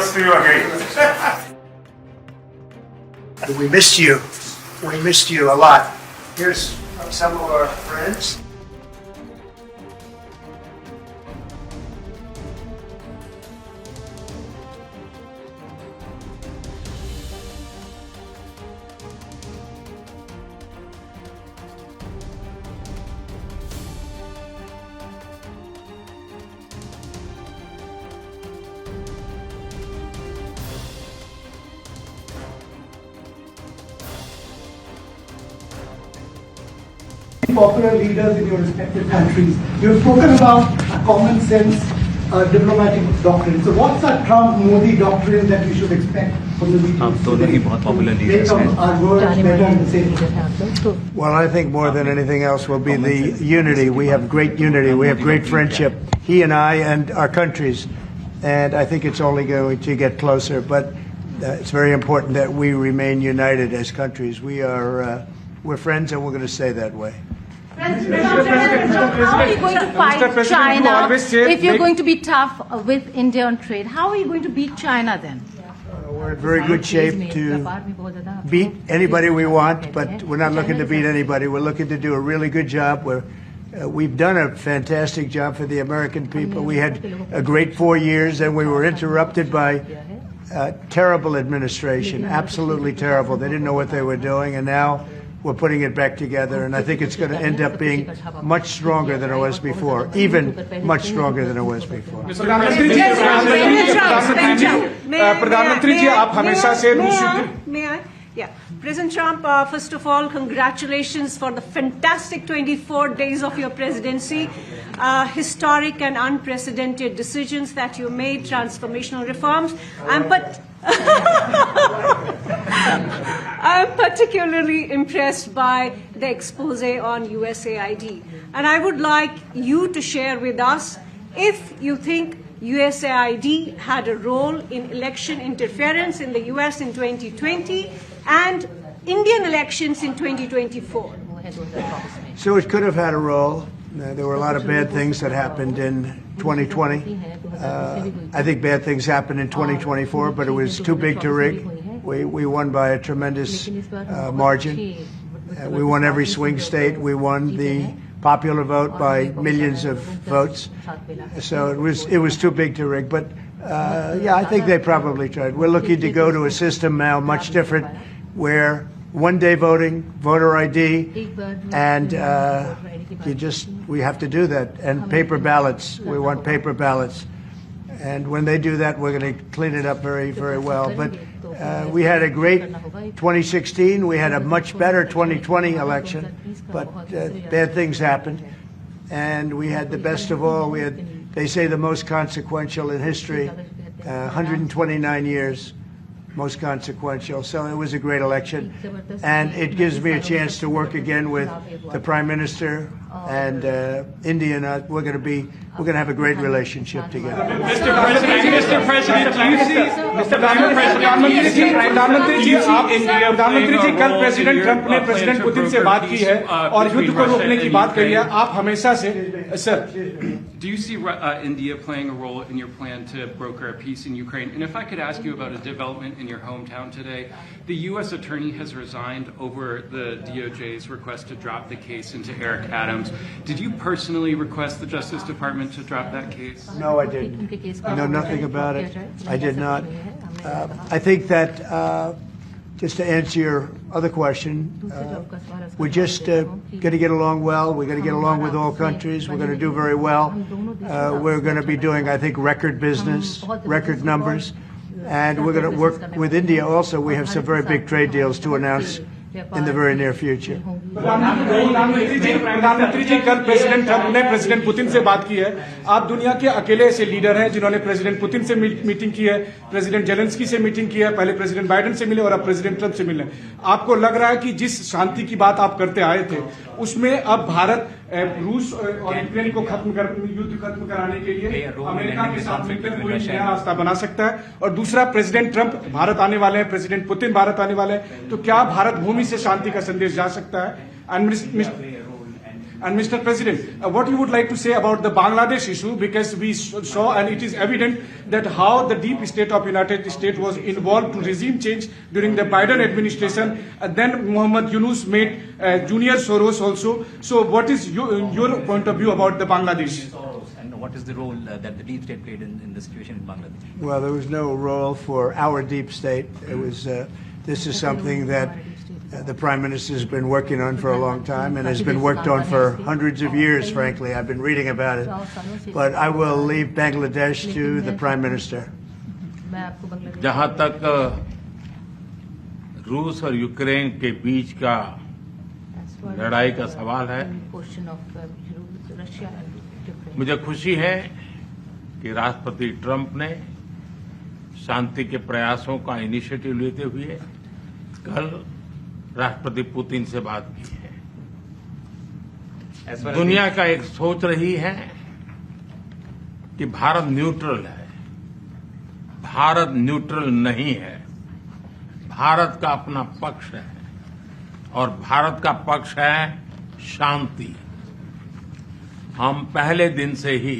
Kudos to you again. We missed you. We missed you a lot. Here's some of our friends. Popular leaders in your respective countries. You've spoken about a common sense diplomatic doctrine. So what's that Trump-Modi doctrine that we should expect from the meetings today? Popular leaders Make our words better and safer. Well, I think more than anything else will be the unity. We have great unity. We have great friendship, he and I and our countries. And I think it's only going to get closer. But it's very important that we remain united as countries. We're friends and we're going to stay that way. How are you going to fight China if you're going to be tough with India on trade? How are you going to beat China then? We're in very good shape to beat anybody we want, but we're not looking to beat anybody. We're looking to do a really good job. We've done a fantastic job for the American people. We had a great 4 years, and we were interrupted by terrible administration, absolutely terrible. They didn't know what they were doing, and now we're putting it back together, and I think it's going to end up being much stronger than it was before, even much stronger than it was before. May I? Yeah. President Trump, first of all, congratulations for the fantastic 24 days of your presidency. Historic and unprecedented decisions that you made, transformational reforms. I'm particularly impressed by the expose on USAID. And I would like you to share with us if you think USAID had a role in election interference in the US in 2020 and Indian elections in 2024. So it could have had a role. There were a lot of bad things that happened in 2020. I think bad things happened in 2024, but it was too big to rig. We won by a tremendous margin. We won every swing state. We won the popular vote by millions of votes. So it was too big to rig. But yeah, I think they probably tried. We're looking to go to a system now much different, where one-day voting, voter ID, and we have to do that. And paper ballots. We want paper ballots. And when they do that, we're going to clean it up very, very well. But we had a great 2016. We had a much better 2020 election. But bad things happened. And we had the best of all. We had, they say, the most consequential in history, 129 years. Most consequential. So it was a great election, and it gives me a chance to work again with the Prime Minister and India. And we're going to have a great relationship together. Mr. President, do you see, प्रधानमंत्री जी, कल president Trump ने president Putin से बात की है और युद्ध को रोकने की बात कही है. आप हमेशा से, sir. Do you see India playing a role in your plan to broker a peace in Ukraine? And if I could ask you about a development in your hometown today, the U.S. attorney has resigned over the DOJ's request to drop the case into Eric Adams. Did you personally request the Justice Department to drop that case? No, I didn't. I know nothing about it. I did not. I think that, just to answer your other question, we're just going to get along well. We're going to get along with all countries. We're going to do very well. We're going to be doing, I think, record business, record numbers. And we're going to work with India also. We have some very big trade deals to announce in the very near future. प्रधानमंत्री जी, कल president Trump ने president Putin से बात की है. आप दुनिया के अकेले ऐसे लीडर हैं जिन्होंने प्रेसिडेंट पुतिन से मीटिंग की है, प्रेसिडेंट जेलेंस्की से मीटिंग की है, पहले प्रेसिडेंट बाइडेन से मिले और अब प्रेसिडेंट ट्रंप से मिले. आपको लग रहा है कि जिस शांति की बात आप करते आए थे, उसमें अब भारत रूस और यूक्रेन को युद्ध खत्म कराने के लिए अमेरिका के साथ मिलकर कोई नया रास्ता बना सकता है? और दूसरा, प्रेसिडेंट ट्रंप भारत आने वाले हैं, प्रेसिडेंट पुतिन भारत आने वाले हैं, तो क्या भारत भूमि से शांति का संदेश जा सकता है? And Mr. President, what you would like to say about the Bangladesh issue, because we saw and it is evident that how the deep state of United States was involved to regime change during the Biden administration, and then Muhammad Yunus made Junior Soros also. So what is your point of view about the Bangladesh? And what is the role that the deep state played in the situation in Bangladesh? Well, there was no role for our deep state. It was. This is something that the Prime Minister has been working on for a long time and has been worked on for hundreds of years, frankly. I've been reading about it. But I will leave Bangladesh to the Prime Minister. जहां तक रूस और Ukraine के बीच का लड़ाई का सवाल है, मुझे खुशी है कि राष्ट्रपति ट्रंप ने शांति के प्रयासों का इनिशिएटिव लेते हुए कल राष्ट्रपति पुतिन से बात की है। दुनिया का एक सोच रही है कि भारत न्यूट्रल है। भारत न्यूट्रल नहीं है। भारत का अपना पक्ष है और भारत का पक्ष है शांति। हम पहले दिन से ही,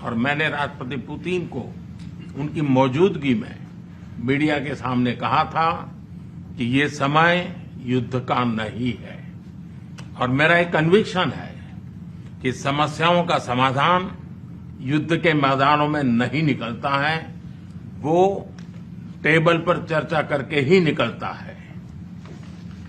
और मैंने राष्ट्रपति पुतिन को उनकी मौजूदगी में मीडिया के सामने कहा था कि ये समय युद्ध का नहीं है, और मेरा एक कन्विक्शन है कि समस्याओं का समाधान युद्ध के मैदानों में नहीं निकलता है, वो टेबल पर चर्चा करके ही निकलता है।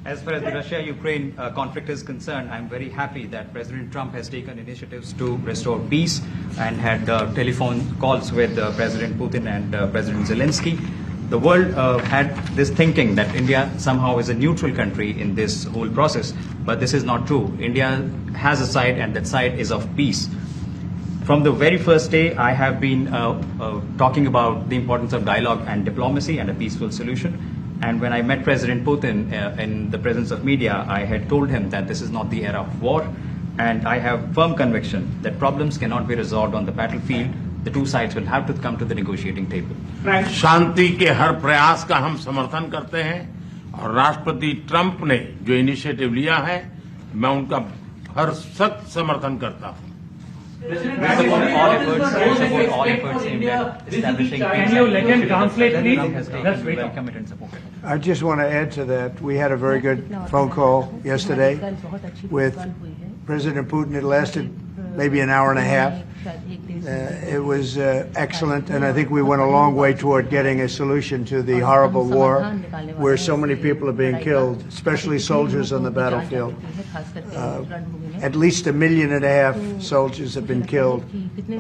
As far as the Russia-Ukraine conflict is concerned, I'm very happy that President Trump has taken initiatives to restore peace and had telephone calls with President Putin and President Zelensky. The world had this thinking that India somehow is a neutral country in this whole process, but this is not true. India has a side, and that side is of peace. From the very first day, I have been talking about the importance of dialogue and diplomacy and a peaceful solution. And when I met President Putin in the presence of media, I had told him that this is not the era of war, and I have firm conviction that problems cannot be resolved on the battlefield. The two sides will have to come to the negotiating table. शांति के हर प्रयास का हम समर्थन करते हैं, और राष्ट्रपति Trump ने जो इनिशिएटिव लिया है, मैं उनका हर सख्त समर्थन करता हूं। Support all efforts aimed at establishing peace. Can you let him translate, please? Trump has taken welcome it and supported it. I just want to add to that. We had a very good phone call yesterday with President Putin. It lasted maybe an hour and a half. It was excellent, and I think we went a long way toward getting a solution to the horrible war where so many people are being killed, especially soldiers on the battlefield. At least 1.5 million soldiers have been killed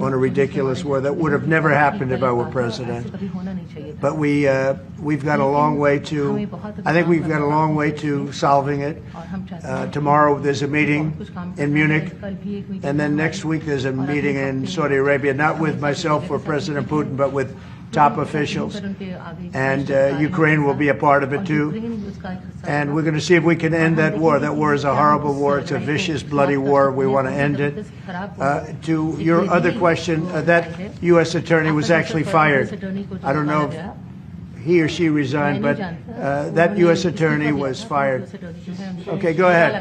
on a ridiculous war that would have never happened if I were president. But we've got a long way to, I think we've got a long way to solving it. Tomorrow there's a meeting in Munich, and then next week there's a meeting in Saudi Arabia, not with myself or President Putin, but with top officials. And Ukraine will be a part of it too. And we're going to see if we can end that war. That war is a horrible war. It's a vicious, bloody war. We want to end it. To your other question, that U.S. attorney was actually fired. I don't know if he or she resigned, but that U.S. attorney was fired. Okay, go ahead.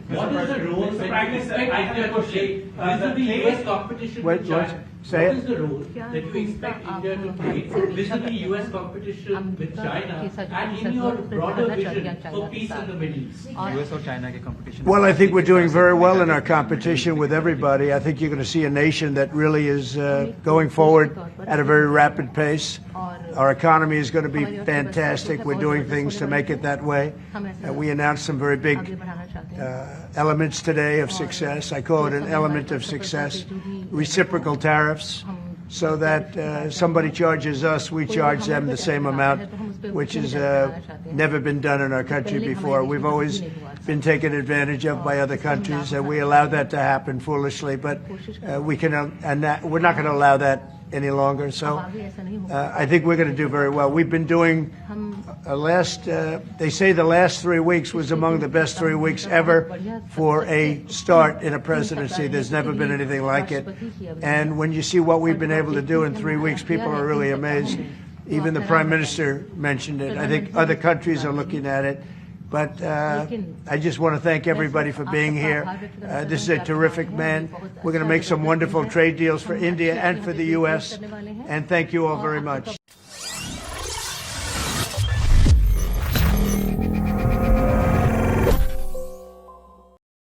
What is the role? Prime Minister, I have a question. Vis-a-vis U.S. competition with China, Say what it. is the role that you expect India to play vis-a-vis U.S. competition with China and in your broader vision for peace in the Middle East? US or China के competition? Well, I think we're doing very well in our competition with everybody. I think you're going to see a nation that really is going forward at a very rapid pace. Our economy is going to be fantastic. We're doing things to make it that way. We announced some very big elements today of success. I call it an element of success. Reciprocal tariffs, so that somebody charges us, we charge them the same amount, which has never been done in our country before. We've always been taken advantage of by other countries, and we allowed that to happen foolishly, but we're not going to allow that any longer. So I think we're going to do very well. We've been doing they say the last 3 weeks was among the best 3 weeks ever for a start in a presidency. There's never been anything like it. And when you see what we've been able to do in 3 weeks, people are really amazed. Even the Prime Minister mentioned it. I think other countries are looking at it. But I just want to thank everybody for being here. This is a terrific man. We're going to make some wonderful trade deals for India and for the U.S. And thank you all very much.